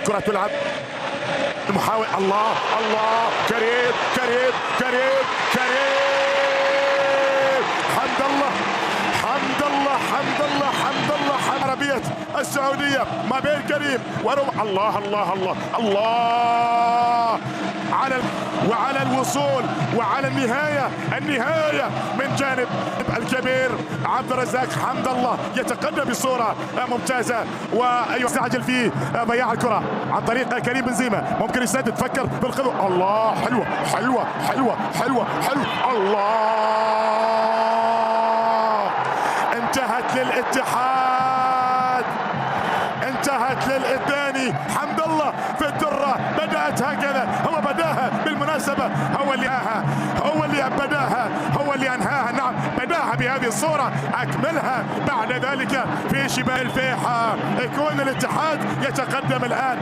كرة تلعب المحاول. الله الله، كريم كريم كريم كريم، حمد الله حمد الله حمد الله حمد الله. عربية السعودية ما بين كريم الله الله الله الله وعلى الوصول وعلى النهاية من جانب الكبير عبد الرزاق حمد الله، يتقدم بصورة ممتازة ويستعجل في ضياع الكرة عن طريق كريم بنزيما. ممكن يسدد، فكر بالخطوة. الله، حلوة حلوة حلوة حلوة حلوة. الله، انتهت للاتحاد، انتهت للثاني. حمد الله في الدرة، بدأت هكذا، هو بداها بالمناسبة، هو اللي بداها، هو اللي أنهاها. نعم، بداها بهذه الصورة، أكملها بعد ذلك في شمال الفيحة. يكون الاتحاد يتقدم الآن.